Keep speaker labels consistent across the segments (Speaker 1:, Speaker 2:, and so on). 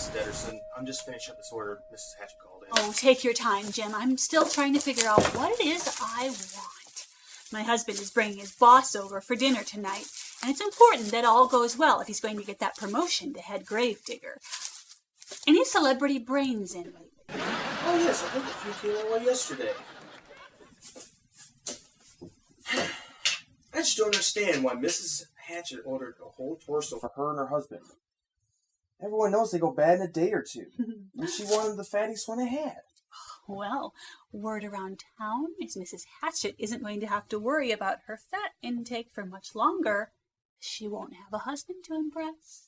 Speaker 1: Mrs. Deaderson. I'm just finishing up this order Mrs. Hatchet called in.
Speaker 2: Oh, take your time, Jim. I'm still trying to figure out what it is I want. My husband is bringing his boss over for dinner tonight, and it's important that all goes well if he's going to get that promotion to head gravedigger. Any celebrity brains in lately?
Speaker 1: Oh, yes, I think a few came our way yesterday. I just don't understand why Mrs. Hatchet ordered a whole torso for her and her husband. Everyone knows they go bad in a day or two. And she wanted the fattiest one I had.
Speaker 2: Well, word around town is Mrs. Hatchet isn't going to have to worry about her fat intake for much longer. She won't have a husband to impress.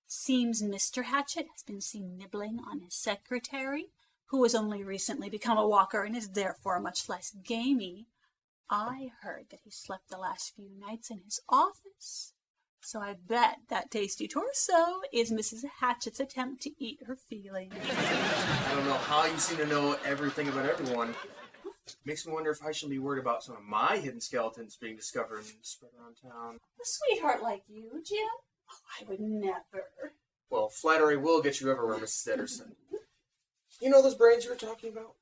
Speaker 2: Seems Mr. Hatchet has been seen nibbling on his secretary, who has only recently become a walker and is therefore much less gamey. I heard that he slept the last few nights in his office, so I bet that tasty torso is Mrs. Hatchet's attempt to eat her feelings.
Speaker 1: I don't know how you seem to know everything about everyone. Makes me wonder if I should be worried about some of my hidden skeletons being discovered and spread around town.
Speaker 2: A sweetheart like you, Jim? Oh, I would never.
Speaker 1: Well, flattery will get you everywhere, Mrs. Deaderson. You know those brains you were talking about?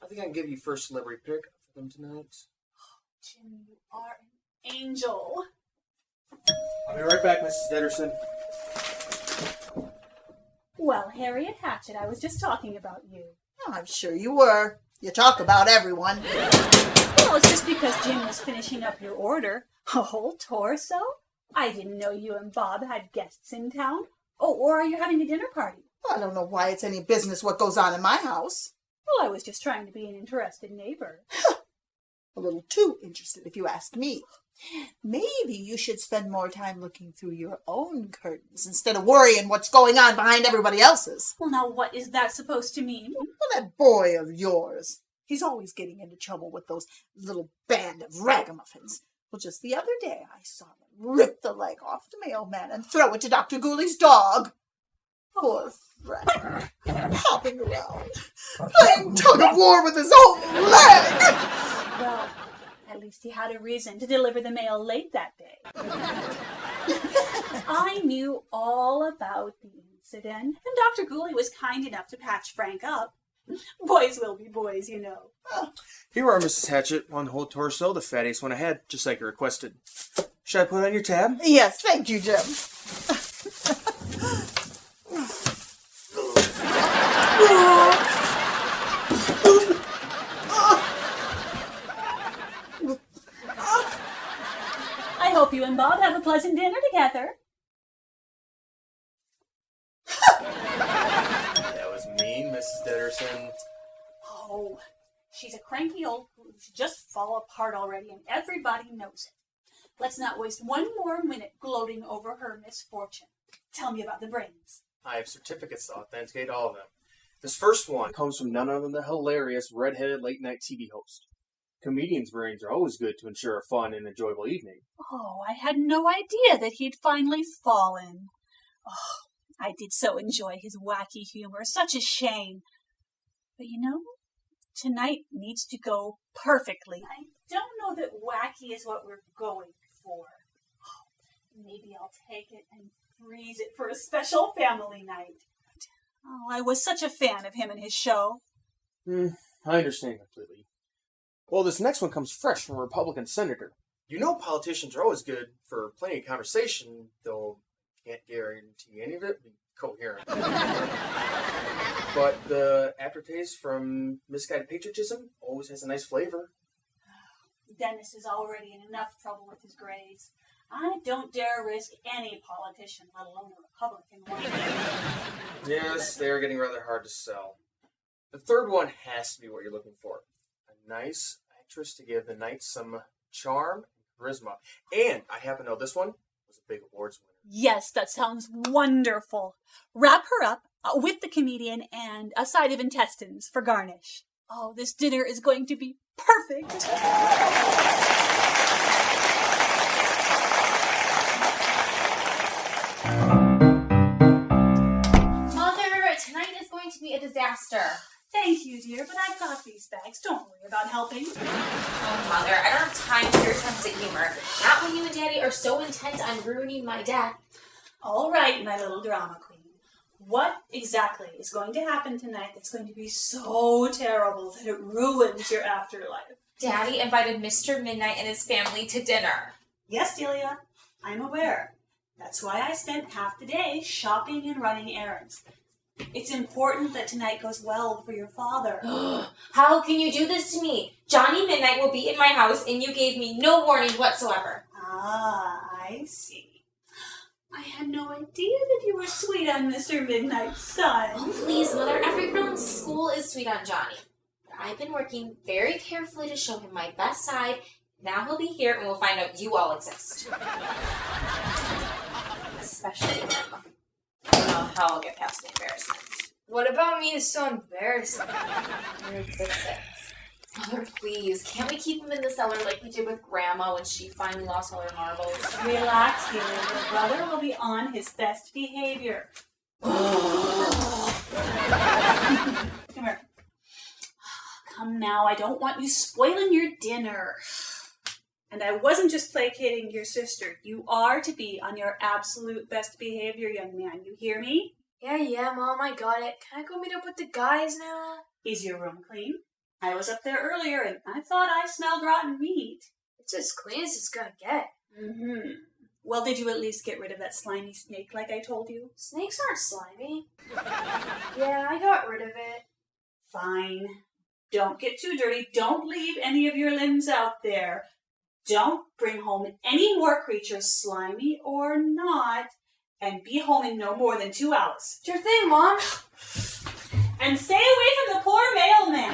Speaker 1: I think I can give you first celebrity pick for them tonight.
Speaker 2: Oh, Jim, you are an angel.
Speaker 1: I'll be right back, Mrs. Deaderson.
Speaker 2: Well, Harriet Hatchet, I was just talking about you.
Speaker 3: Oh, I'm sure you were. You talk about everyone.
Speaker 2: Well, it's just because Jim was finishing up your order. A whole torso? I didn't know you and Bob had guests in town. Oh, or are you having a dinner party?
Speaker 3: I don't know why it's any business what goes on in my house.
Speaker 2: Well, I was just trying to be an interested neighbor.
Speaker 3: A little too interested, if you ask me. Maybe you should spend more time looking through your own curtains instead of worrying what's going on behind everybody else's.
Speaker 2: Well, now, what is that supposed to mean?
Speaker 3: Well, that boy of yours. He's always getting into trouble with those little band of ragamuffins. Well, just the other day, I saw them rip the leg off the mailman and throw it to Dr. Gooley's dog. Poor Fred, hopping around, playing tug-of-war with his own leg.
Speaker 2: Well, at least he had a reason to deliver the mail late that day. I knew all about the incident, and Dr. Gooley was kind enough to patch Frank up. Boys will be boys, you know.
Speaker 1: Here are, Mrs. Hatchet. One whole torso, the fattiest one I had, just like you requested. Should I put it on your tab?
Speaker 3: Yes, thank you, Jim.
Speaker 2: I hope you and Bob have a pleasant dinner together.
Speaker 1: That was mean, Mrs. Deaderson.
Speaker 2: Oh, she's a cranky old who should just fall apart already, and everybody knows it. Let's not waste one more minute gloating over her misfortune. Tell me about the brains.
Speaker 1: I have certificates to authenticate all of them. This first one comes from none other than the hilarious red-headed late-night TV host. Comedians' brains are always good to ensure a fun and enjoyable evening.
Speaker 2: Oh, I had no idea that he'd finally fallen. Oh, I did so enjoy his wacky humor. Such a shame. But you know, tonight needs to go perfectly. I don't know that wacky is what we're going for. Oh, maybe I'll take it and freeze it for a special family night. Oh, I was such a fan of him and his show.
Speaker 1: I understand completely. Well, this next one comes fresh from a Republican senator. You know politicians are always good for plenty of conversation, though can't guarantee any of it be coherent. But the aftertaste from misguided patriotism always has a nice flavor.
Speaker 2: Dennis is already in enough trouble with his grades. I don't dare risk any politician, let alone a Republican one.
Speaker 1: Yes, they're getting rather hard to sell. The third one has to be what you're looking for. A nice actress to give the night some charm and charisma. And I happen to know this one was a big awards winner.
Speaker 2: Yes, that sounds wonderful. Wrap her up with the comedian and a side of intestines for garnish. Oh, this dinner is going to be perfect.
Speaker 4: Mother, tonight is going to be a disaster.
Speaker 2: Thank you, dear, but I've got these bags. Don't worry about helping.
Speaker 4: Oh, Mother, I don't have time for your sense of humor. Not when you and Daddy are so intent on ruining my death.
Speaker 2: All right, my little drama queen. What exactly is going to happen tonight that's going to be so terrible that it ruins your afterlife?
Speaker 4: Daddy invited Mr. Midnight and his family to dinner.
Speaker 2: Yes, Delia, I'm aware. That's why I spent half the day shopping and running errands. It's important that tonight goes well for your father.
Speaker 4: How can you do this to me? Johnny Midnight will be in my house and you gave me no warning whatsoever.
Speaker 2: Ah, I see. I had no idea that you were sweet on Mr. Midnight's son.
Speaker 4: Oh, please, Mother. Every girl in school is sweet on Johnny. But I've been working very carefully to show him my best side. Now he'll be here and we'll find out you all exist. Especially him. I don't know how I'll get past the embarrassment.
Speaker 5: What about me is so embarrassing?
Speaker 4: Mother, please, can't we keep him in the cellar like we did with Grandma when she finally lost all her marbles?
Speaker 2: Relax, dear. Your brother will be on his best behavior. Come here. Come now, I don't want you spoiling your dinner. And I wasn't just placating your sister. You are to be on your absolute best behavior, young man. You hear me?
Speaker 5: Yeah, Mom, I got it. Can I go meet up with the guys now?
Speaker 2: Is your room clean? I was up there earlier and I thought I smelled rotten meat.
Speaker 5: It's as clean as it's gonna get.
Speaker 2: Mm-hmm. Well, did you at least get rid of that slimy snake like I told you?
Speaker 5: Snakes aren't slimy. Yeah, I got rid of it.
Speaker 2: Fine. Don't get too dirty. Don't leave any of your limbs out there. Don't bring home any more creatures, slimy or not, and be home in no more than 2 hours.
Speaker 5: Sure thing, Mom.
Speaker 2: And stay away from the poor mailman.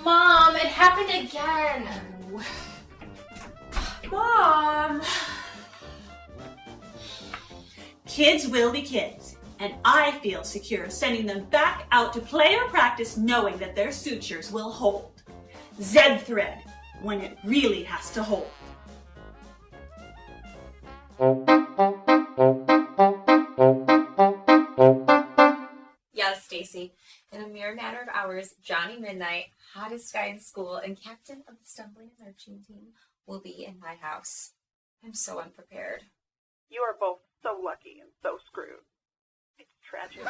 Speaker 4: Mom, it happened again.
Speaker 5: Mom!
Speaker 2: Kids will be kids, and I feel secure sending them back out to play or practice knowing that their sutures will hold. Z-thread, when it really has to hold.
Speaker 4: Yes, Stacy. In a mere matter of hours, Johnny Midnight, hottest guy in school and captain of the stumbling and marching team, will be in my house. I'm so unprepared.
Speaker 6: You are both so lucky and so screwed. It's tragic.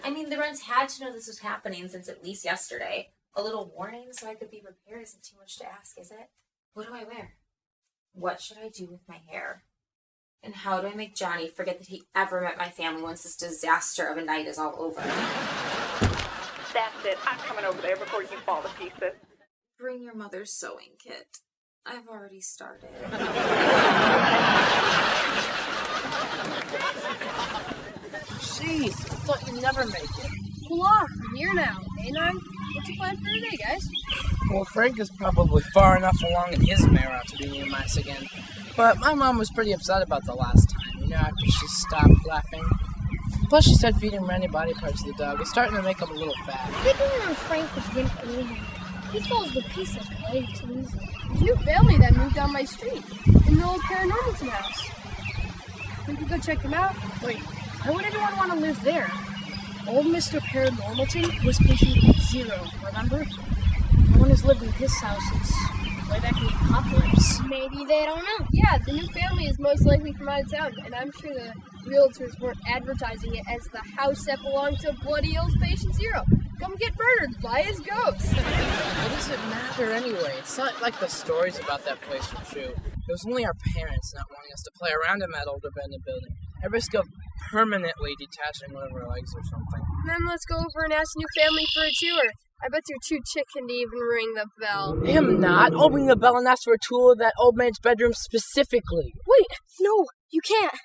Speaker 4: I mean, the Runs had to know this was happening since at least yesterday. A little warning so I could be prepared isn't too much to ask, is it? What do I wear? What should I do with my hair? And how do I make Johnny forget that he ever met my family once this disaster of a night is all over?
Speaker 6: That's it. I'm coming over there before you fall to pieces.
Speaker 4: Bring your mother's sewing kit. I've already started.
Speaker 7: Jeez, I thought you'd never make it.
Speaker 8: Cool off. I'm here now. Ain't I? What's your plan for today, guys?
Speaker 7: Well, Frank is probably far enough along in his marrow to be near mice again. But my mom was pretty upset about the last time, after she stopped laughing. Plus, she said feeding Randy body parts to the dog is starting to make him a little fat.
Speaker 8: People around Frank was getting early. He follows the piece of play too. There's a new family that moved down my street in the old Paranormalton house. We could go check them out. Wait, why would anyone want to live there? Old Mr. Paranormalton was patient 0, remember? No one has lived in his house since way back in the apocalypse. Maybe they don't know. Yeah, the new family is most likely from out of town, and I'm sure the realtors weren't advertising it as the house that belonged to bloody old Patient 0. Come get murdered by his ghost.
Speaker 7: What does it matter anyway? It's not like the stories about that place were true. It was only our parents not wanting us to play around in that old abandoned building, at risk of permanently detaching one of our legs or something.
Speaker 8: Then let's go over and ask the new family for a tour. I bet you're too chicken to even ring the bell.
Speaker 7: I am not. I'll ring the bell and ask for a tour of that old man's bedroom specifically.
Speaker 8: Wait, no, you can't.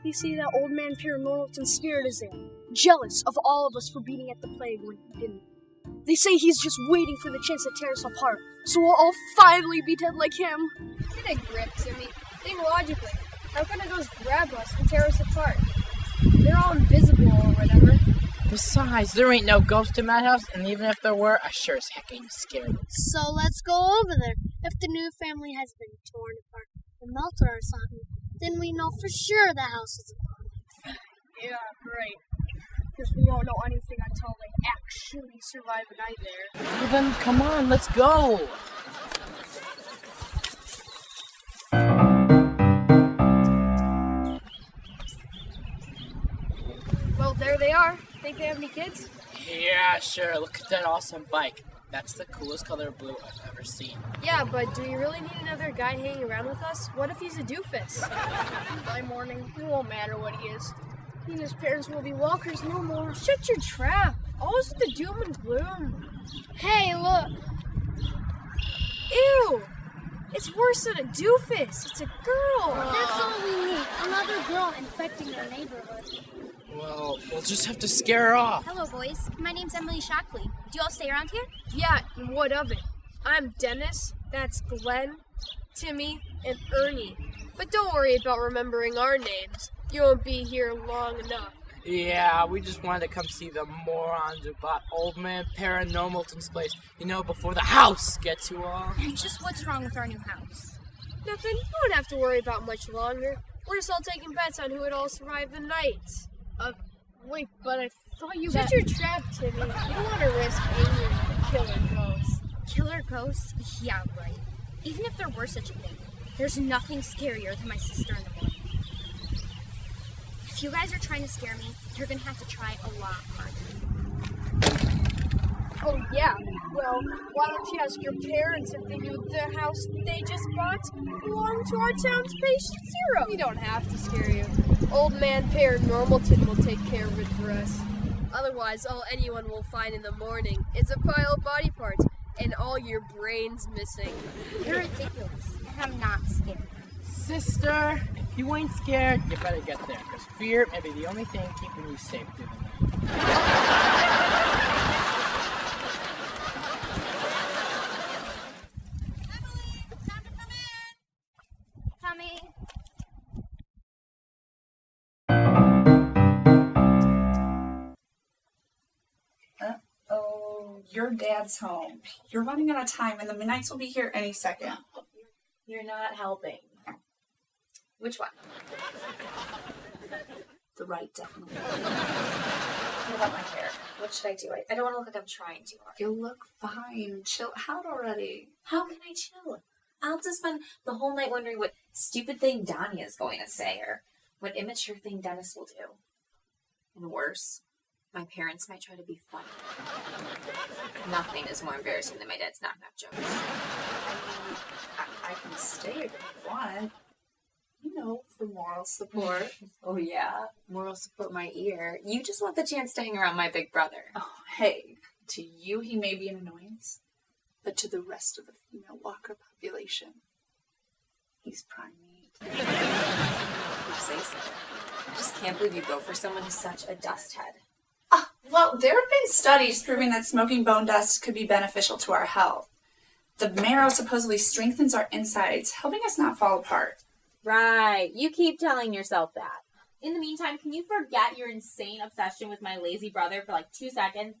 Speaker 8: They say that old man Paranormalton's spirit is there, jealous of all of us for beating at the plague when he didn't. They say he's just waiting for the chance to tear us apart, so we'll all finally be dead like him. Get a grip, Timmy. Think logically. How can a ghost grab us and tear us apart? They're all invisible, remember?
Speaker 7: Besides, there ain't no ghost in that house, and even if there were, I sure as heck ain't scared.
Speaker 8: So let's go over there. If the new family has been torn apart and melted or something, then we know for sure the house is alive. Yeah, great. Because we won't know anything until they actually survive a night there.
Speaker 7: Well, then, come on, let's go.
Speaker 8: Well, there they are. Think they have any kids?
Speaker 7: Yeah, sure. Look at that awesome bike. That's the coolest color of blue I've ever seen.
Speaker 8: Yeah, but do you really need another guy hanging around with us? What if he's a doofus? By morning, it won't matter what he is. He and his parents will be walkers no more. Shut your trap. Always with the doom and gloom. Hey, look. Ew! It's worse than a doofus. It's a girl.
Speaker 9: That's all we need. Another girl infecting our neighborhood.
Speaker 7: Well, we'll just have to scare her off.
Speaker 9: Hello, boys. My name's Emily Shockley. Do you all stay around here?
Speaker 8: Yeah, and what of it? I'm Dennis. That's Glenn, Timmy, and Ernie. But don't worry about remembering our names. You won't be here long enough.
Speaker 7: Yeah, we just wanted to come see the morons who bought Old Man Paranormalton's place, before the house gets you all.
Speaker 9: Just what's wrong with our new house?
Speaker 8: Nothing. You won't have to worry about much longer. We're just all taking bets on who would all survive the night. Wait, but I thought you Shut your trap, Timmy. You don't want to risk angering the killer ghosts.
Speaker 9: Killer ghosts? Yeah, right. Even if there were such a thing, there's nothing scarier than my sister in the morning. If you guys are trying to scare me, you're gonna have to try a lot harder.
Speaker 8: Oh, yeah. Well, why don't you ask your parents if they knew the house they just bought belonged to our town's patient zero? We don't have to scare you. Old Man Paranormalton will take care of it for us. Otherwise, all anyone will find in the morning is a pile of body parts and all your brains missing.
Speaker 9: You're ridiculous, and I'm not scared.
Speaker 7: Sister, if you ain't scared, you better get there, because fear may be the only thing keeping you safe through the night.
Speaker 10: Your dad's home. You're running out of time, and the Midnights will be here any second.
Speaker 4: You're not helping. Which one?
Speaker 10: The right, definitely.
Speaker 4: What about my hair? What should I do? I don't want to look like I'm trying too hard.
Speaker 10: You look fine. Chill out already.
Speaker 4: How can I chill? I'll have to spend the whole night wondering what stupid thing Donnie is going to say or what immature thing Dennis will do. And worse, my parents might try to be funny. Nothing is more embarrassing than my dad's knock-knock jokes.
Speaker 10: I can stay if you want. For moral support.
Speaker 4: Oh, yeah? Moral support my ear. You just want the chance to hang around my big brother.
Speaker 10: Oh, hey. To you, he may be an annoyance. But to the rest of the female walker population, he's prime meat.
Speaker 4: You say so. I just can't believe you go for someone who's such a dust head.
Speaker 10: Well, there have been studies proving that smoking bone dust could be beneficial to our health. The marrow supposedly strengthens our insides, helping us not fall apart.
Speaker 11: Right. You keep telling yourself that. In the meantime, can you forget your insane obsession with my lazy brother for like 2 seconds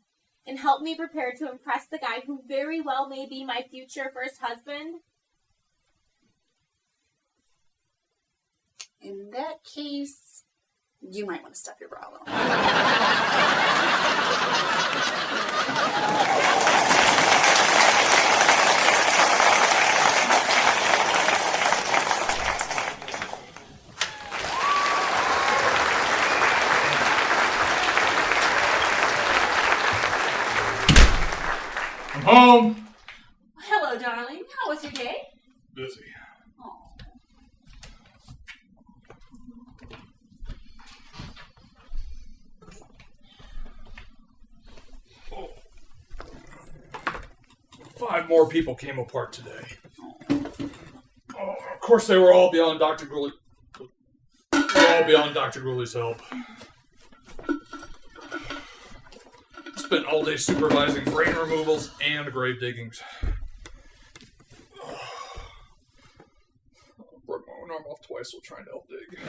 Speaker 11: and help me prepare to impress the guy who very well may be my future first husband?
Speaker 10: In that case, you might want to step your bra a little.
Speaker 12: I'm home.
Speaker 2: Hello, darling. How was your day?
Speaker 12: Busy. Oh. 5 more people came apart today. Oh, of course, they were all beyond Dr. Gooley. Gooley's help. Spent all day supervising brain removals and grave diggings. Broke my own arm off twice while trying to help dig.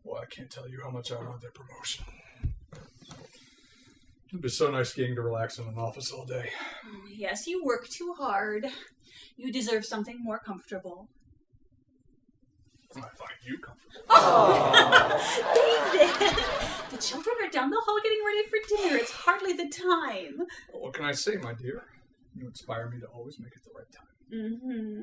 Speaker 12: Well, I can't tell you how much I want that promotion. It'd be so nice getting to relax in an office all day.
Speaker 2: Oh, yes, you work too hard. You deserve something more comfortable.
Speaker 12: I find you comfortable.
Speaker 2: David! The children are down the hall getting ready for dinner. It's hardly the time.
Speaker 12: Well, what can I say, my dear? You inspire me to always make it the right time.
Speaker 2: Mm-hmm.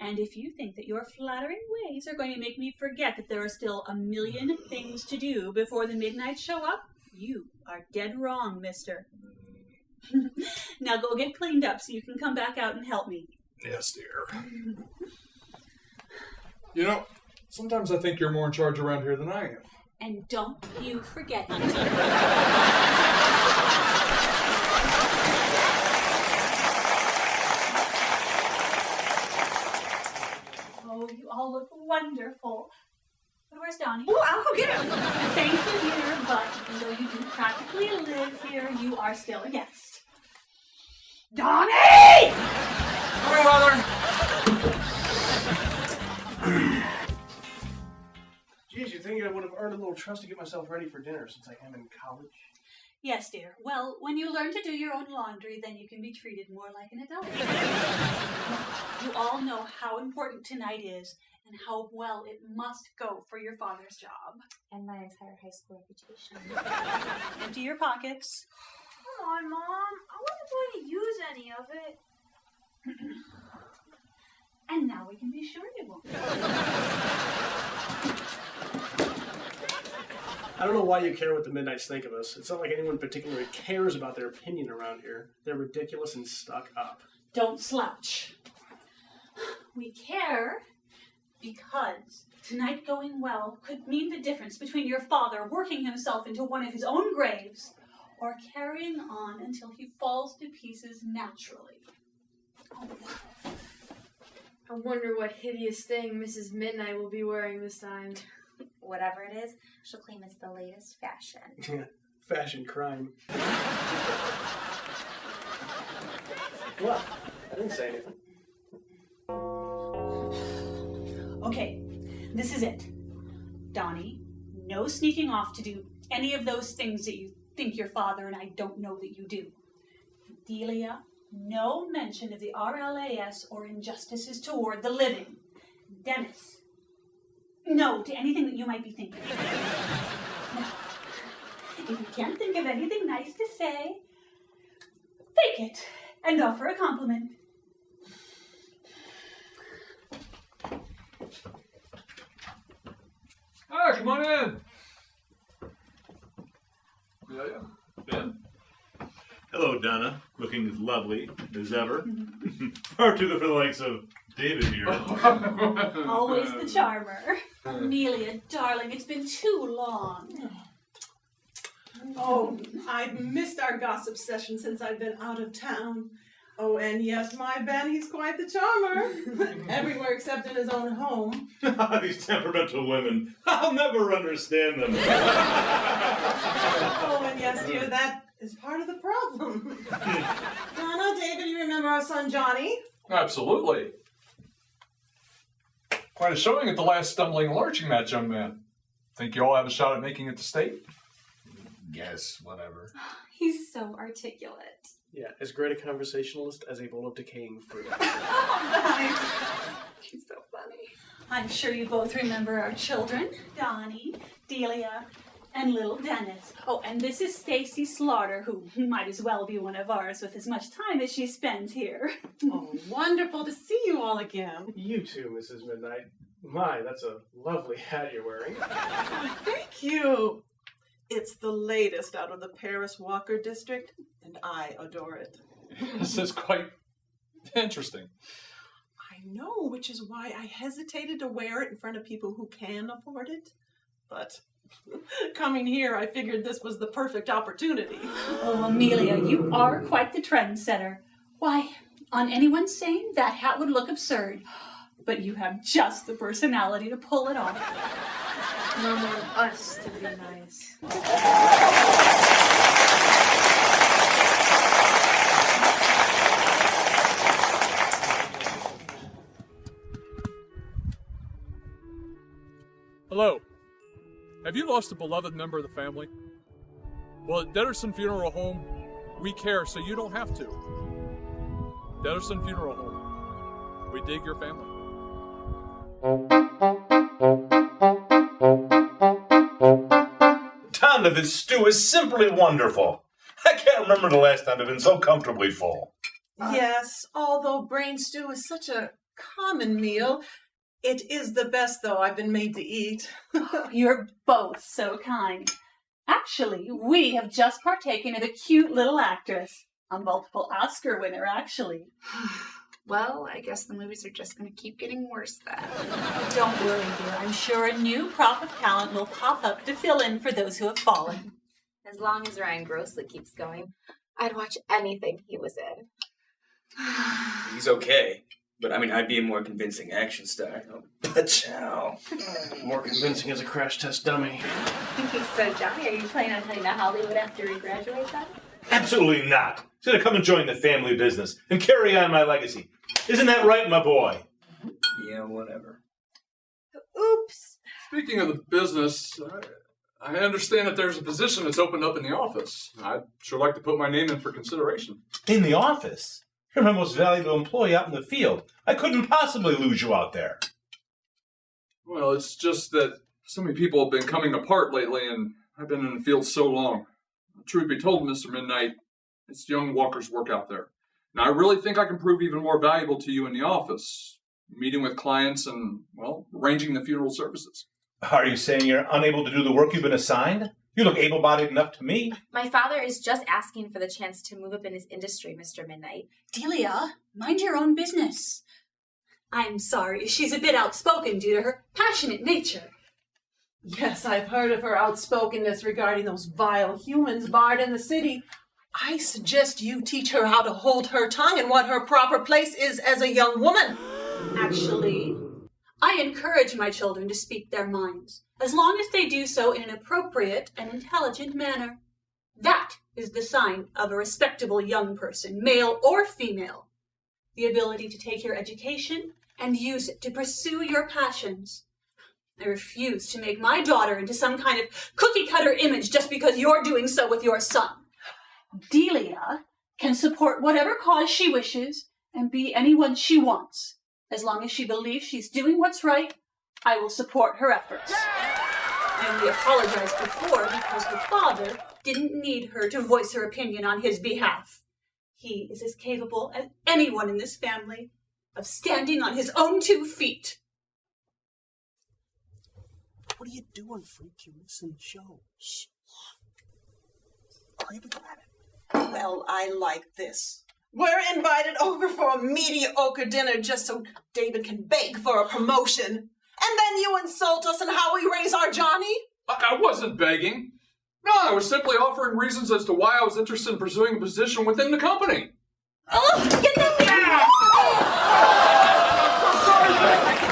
Speaker 2: And if you think that your flattering ways are going to make me forget that there are still a million things to do before the midnight show up, you are dead wrong, mister. Now go get cleaned up so you can come back out and help me.
Speaker 12: Yes, dear. You know, sometimes I think you're more in charge around here than I am.
Speaker 2: And don't you forget it. Oh, you all look wonderful. But where's Donnie?
Speaker 3: Oh, I'll go get him.
Speaker 2: Thank you, dear, but even though you do practically live here, you are still a guest.
Speaker 3: Donnie!
Speaker 12: Coming, Mother!
Speaker 13: Geez, you think I would have earned a little trust to get myself ready for dinner since I am in college?
Speaker 2: Yes, dear. Well, when you learn to do your own laundry, then you can be treated more like an adult. You all know how important tonight is and how well it must go for your father's job.
Speaker 4: And my entire high school reputation.
Speaker 2: Empty your pockets.
Speaker 5: Come on, Mom. I wasn't going to use any of it.
Speaker 2: And now we can be sure you won't.
Speaker 13: I don't know why you care what the Midnights think of us. It's not like anyone particularly cares about their opinion around here. They're ridiculous and stuck up.
Speaker 2: Don't slouch. We care because tonight going well could mean the difference between your father working himself into one of his own graves or carrying on until he falls to pieces naturally.
Speaker 5: I wonder what hideous thing Mrs. Midnight will be wearing this time.
Speaker 4: Whatever it is, she'll claim it's the latest fashion.
Speaker 13: Fashion crime. What? I didn't say anything.
Speaker 2: Okay, this is it. Donnie, no sneaking off to do any of those things that you think your father and I don't know that you do. Delia, no mention of the RLAS or injustices toward the living. Dennis, no to anything that you might be thinking. Now, if you can't think of anything nice to say, fake it and offer a compliment.
Speaker 12: Ah, come on in. Yeah. Ben?
Speaker 14: Hello, Donna. Looking as lovely as ever. Far too for the likes of David here.
Speaker 2: Always the charmer. Amelia, darling, it's been too long.
Speaker 15: Oh, I've missed our gossip session since I've been out of town. Oh, and yes, my Ben, he's quite the charmer. Everywhere except in his own home.
Speaker 14: These temperamental women. I'll never understand them.
Speaker 15: Oh, and yes, dear, that is part of the problem. Donna, David, you remember our son Johnny?
Speaker 12: Absolutely. Quite a showing at the last stumbling and lurching match, young man. Think you all have a shot at making it to state?
Speaker 16: Guess, whatever.
Speaker 11: He's so articulate.
Speaker 13: Yeah, as great a conversationalist as a bowl of decaying fruit.
Speaker 11: He's so funny.
Speaker 2: I'm sure you both remember our children, Donnie, Delia, and little Dennis. Oh, and this is Stacy Slaughter, who might as well be one of ours with as much time as she spends here.
Speaker 15: Oh, wonderful to see you all again.
Speaker 13: You too, Mrs. Midnight. My, that's a lovely hat you're wearing.
Speaker 15: Oh, thank you. It's the latest out of the Paris Walker district, and I adore it.
Speaker 12: This is quite interesting.
Speaker 15: I know, which is why I hesitated to wear it in front of people who can afford it. But coming here, I figured this was the perfect opportunity.
Speaker 2: Oh, Amelia, you are quite the trendsetter. Why, on anyone sane, that hat would look absurd. But you have just the personality to pull it off.
Speaker 5: Mom wanted us to be nice.
Speaker 12: Hello. Have you lost a beloved member of the family? Well, at Deaderson Funeral Home, we care so you don't have to. Deaderson Funeral Home. We dig your family.
Speaker 17: fond of this stew. It's simply wonderful. I can't remember the last time I've been so comfortably full.
Speaker 15: Yes, although brain stew is such a common meal, it is the best, though, I've been made to eat.
Speaker 2: You're both so kind. Actually, we have just partaken of a cute little actress. A multiple Oscar winner, actually.
Speaker 10: Well, I guess the movies are just going to keep getting worse then.
Speaker 2: Don't worry, dear. I'm sure a new crop of talent will pop up to fill in for those who have fallen.
Speaker 4: As long as Ryan Grossly keeps going, I'd watch anything he was in.
Speaker 18: He's okay, but I mean, I'd be a more convincing action star. Pachow.
Speaker 13: More convincing as a crash test dummy.
Speaker 11: So, Johnny, are you planning on heading to Hollywood after you graduate then?
Speaker 17: Absolutely not. I'm going to come and join the family business and carry on my legacy. Isn't that right, my boy?
Speaker 18: Yeah, whatever.
Speaker 11: Oops.
Speaker 12: Speaking of the business, I understand that there's a position that's opened up in the office. I'd sure like to put my name in for consideration.
Speaker 17: In the office? You're my most valuable employee out in the field. I couldn't possibly lose you out there.
Speaker 12: Well, it's just that so many people have been coming apart lately, and I've been in the field so long. Truth be told, Mr. Midnight, it's young Walker's work out there. Now, I really think I can prove even more valuable to you in the office, meeting with clients and, well, arranging the funeral services.
Speaker 17: Are you saying you're unable to do the work you've been assigned? You look able-bodied enough to me.
Speaker 4: My father is just asking for the chance to move up in his industry, Mr. Midnight.
Speaker 2: Delia, mind your own business. I'm sorry, she's a bit outspoken due to her passionate nature.
Speaker 15: Yes, I've heard of her outspokenness regarding those vile humans barred in the city. I suggest you teach her how to hold her tongue and what her proper place is as a young woman.
Speaker 2: Actually, I encourage my children to speak their minds, as long as they do so in an appropriate and intelligent manner. That is the sign of a respectable young person, male or female. The ability to take your education and use it to pursue your passions. I refuse to make my daughter into some kind of cookie-cutter image just because you're doing so with your son. Delia can support whatever cause she wishes and be anyone she wants. As long as she believes she's doing what's right, I will support her efforts. I only apologized before because her father didn't need her to voice her opinion on his behalf. He is as capable as anyone in this family of standing on his own 2 feet.
Speaker 13: What are you doing, freak? You're missing the show. Shh. Creepy at it. Well, I like this.
Speaker 15: We're invited over for a mediocre dinner just so David can beg for a promotion. And then you insult us and how we raise our Johnny?
Speaker 12: I wasn't begging. No, I was simply offering reasons as to why I was interested in pursuing a position within the company.
Speaker 15: Oh, get that man!
Speaker 12: I'm so sorry, Becky.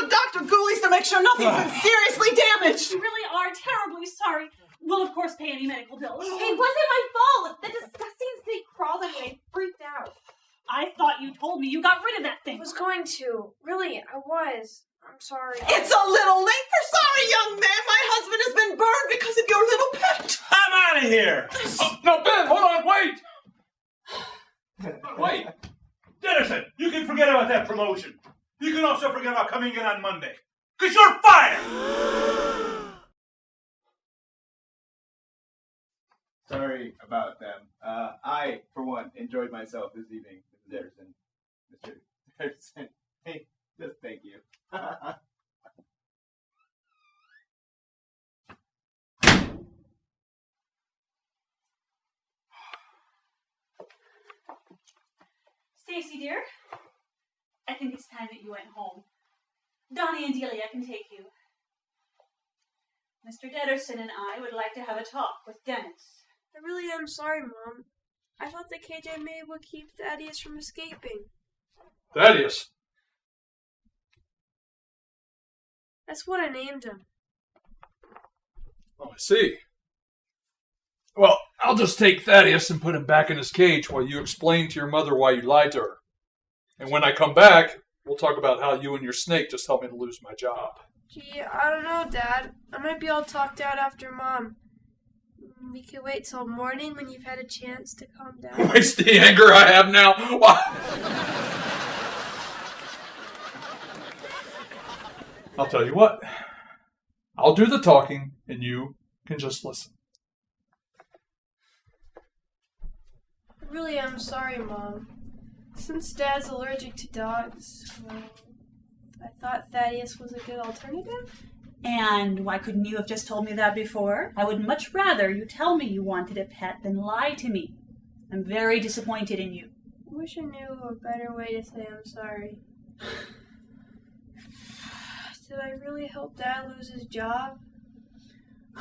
Speaker 15: Dr. Ghoulies to make sure nothing's been seriously damaged.
Speaker 2: We really are terribly sorry. We'll, of course, pay any medical bills.
Speaker 11: It wasn't my fault. The disgusting snake crawled on me and I freaked out.
Speaker 2: I thought you told me you got rid of that thing.
Speaker 8: I was going to. Really, I was. I'm sorry.
Speaker 15: It's a little late for sorry, young man. My husband has been burned because of your little pet.
Speaker 17: I'm out of here.
Speaker 12: Oh, no, Ben, hold on, wait. Wait.
Speaker 17: Deaderson, you can forget about that promotion. You can also forget about coming in on Monday. Because you're fired!
Speaker 19: Sorry about them. I, for one, enjoyed myself this evening, Mrs. Deaderson. Mr. Deaderson. Hey, just thank you.
Speaker 2: Stacy, dear, I think it's time that you went home. Donnie and Delia can take you. Mr. Deaderson and I would like to have a talk with Dennis.
Speaker 8: I really am sorry, Mom. I thought the KJ maid would keep Thaddeus from escaping.
Speaker 12: Thaddeus?
Speaker 8: That's what I named him.
Speaker 12: Oh, I see. Well, I'll just take Thaddeus and put him back in his cage while you explain to your mother why you lied to her. And when I come back, we'll talk about how you and your snake just helped me to lose my job.
Speaker 8: Gee, I don't know, Dad. I might be all talked out after Mom. We could wait till morning when you've had a chance to calm down.
Speaker 12: Waste the anger I have now. I'll tell you what. I'll do the talking, and you can just listen.
Speaker 5: I really am sorry, Mom. Since Dad's allergic to dogs, well, I thought Thaddeus was a good alternative.
Speaker 2: And why couldn't you have just told me that before? I would much rather you tell me you wanted a pet than lie to me. I'm very disappointed in you.
Speaker 5: I wish I knew a better way to say I'm sorry. Did I really help Dad lose his job?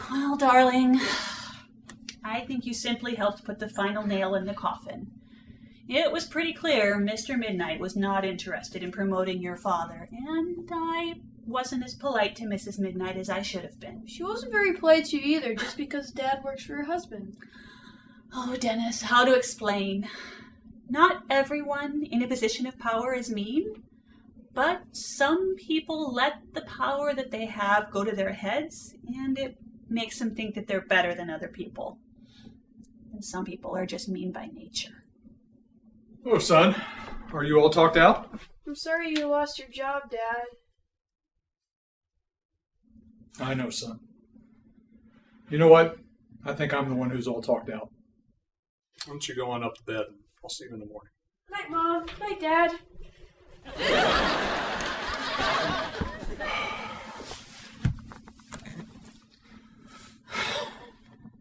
Speaker 2: Well, darling, I think you simply helped put the final nail in the coffin. It was pretty clear Mr. Midnight was not interested in promoting your father, and I wasn't as polite to Mrs. Midnight as I should have been.
Speaker 5: She wasn't very polite to you either, just because Dad works for her husband.
Speaker 2: Oh, Dennis, how to explain? Not everyone in a position of power is mean, but some people let the power that they have go to their heads, and it makes them think that they're better than other people. And some people are just mean by nature.
Speaker 12: Oh, son, are you all talked out?
Speaker 5: I'm sorry you lost your job, Dad.
Speaker 12: I know, son. You know what? I think I'm the one who's all talked out. Why don't you go on up to bed, and I'll see you in the morning.
Speaker 5: Night, Mom. Night, Dad.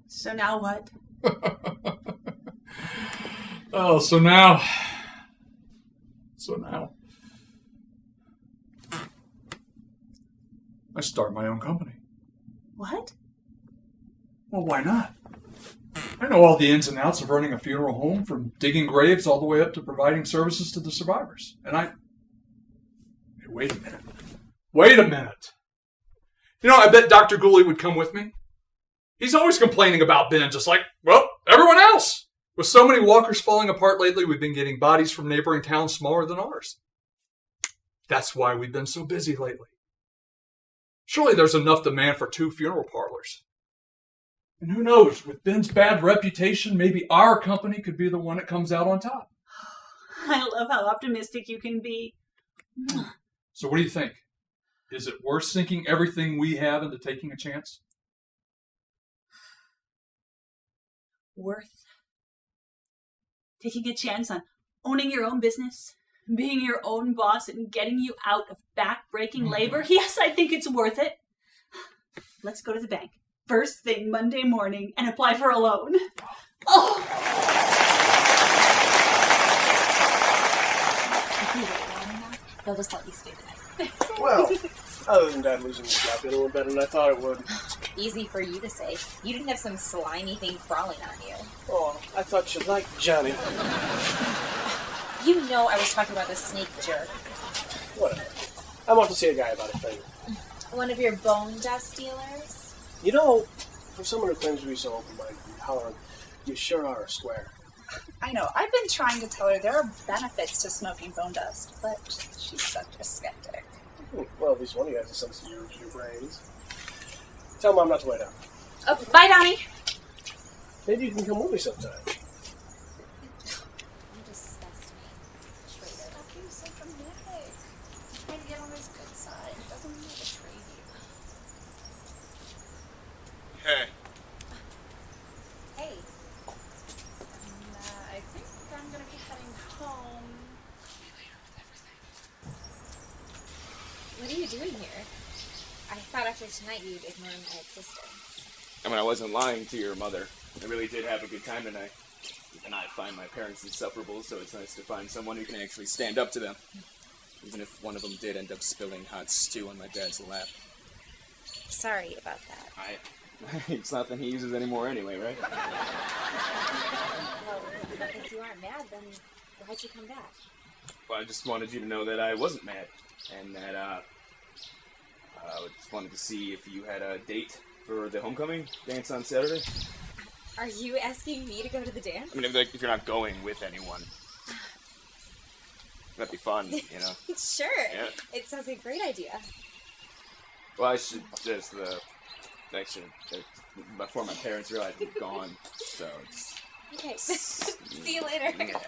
Speaker 2: So now what?
Speaker 12: Oh, so now I start my own company.
Speaker 2: What?
Speaker 12: Well, why not? I know all the ins and outs of running a funeral home, from digging graves all the way up to providing services to the survivors. And Hey, wait a minute. Wait a minute. You know, I bet Dr. Gooley would come with me. He's always complaining about Ben, just like, well, everyone else. With so many walkers falling apart lately, we've been getting bodies from neighboring towns smaller than ours. That's why we've been so busy lately. Surely there's enough demand for 2 funeral parlors. And who knows, with Ben's bad reputation, maybe our company could be the one that comes out on top.
Speaker 2: I love how optimistic you can be.
Speaker 12: So what do you think? Is it worth sinking everything we have into taking a chance?
Speaker 2: Worth taking a chance on owning your own business, being your own boss, and getting you out of back-breaking labor? Yes, I think it's worth it. Let's go to the bank first thing Monday morning and apply for a loan. Oh! They'll just let you stay there.
Speaker 13: Well, other than Dad losing his job, it went better than I thought it would.
Speaker 4: Easy for you to say. You didn't have some slimy thing crawling on you.
Speaker 13: Oh, I thought you liked Johnny.
Speaker 4: You know I was talking about the snake jerk.
Speaker 13: Whatever. I want to see a guy about a favor.
Speaker 4: One of your bone dust dealers?
Speaker 13: You know, for someone who claims to be so open-minded and tolerant, you sure are a square.
Speaker 10: I know. I've been trying to tell her there are benefits to smoking bone dust, but she's such a skeptic.
Speaker 13: Well, at least one of you has a sense of your brains. Tell Mom not to wait out.
Speaker 4: Oh, bye, Donnie.
Speaker 13: Maybe you can come with me sometime.
Speaker 4: You disgust me. Traitor.
Speaker 10: Stop being so dramatic. Trying to get on his good side. It doesn't mean to betray you.
Speaker 18: Hey.
Speaker 10: Hey. I think I'm gonna be heading home.
Speaker 4: What are you doing here? I thought after tonight you'd ignore my existence.
Speaker 18: I mean, I wasn't lying to your mother. I really did have a good time tonight. Even I find my parents insufferable, so it's nice to find someone who can actually stand up to them. Even if one of them did end up spilling hot stew on my dad's lap.
Speaker 4: Sorry about that.
Speaker 18: It's nothing he uses anymore anyway, right?
Speaker 4: Well, if you aren't mad, then why'd you come back?
Speaker 18: Well, I just wanted you to know that I wasn't mad. And that, I just wanted to see if you had a date for the homecoming dance on Saturday.
Speaker 4: Are you asking me to go to the dance?
Speaker 18: I mean, if you're not going with anyone. That'd be fun, you know?
Speaker 4: Sure.
Speaker 18: Yeah.
Speaker 4: It sounds like a great idea.
Speaker 18: Well, I should just, before my parents realize I'm gone, so it's...
Speaker 4: Okay. See you later.
Speaker 18: Yeah.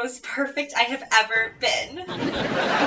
Speaker 20: most perfect I have ever been.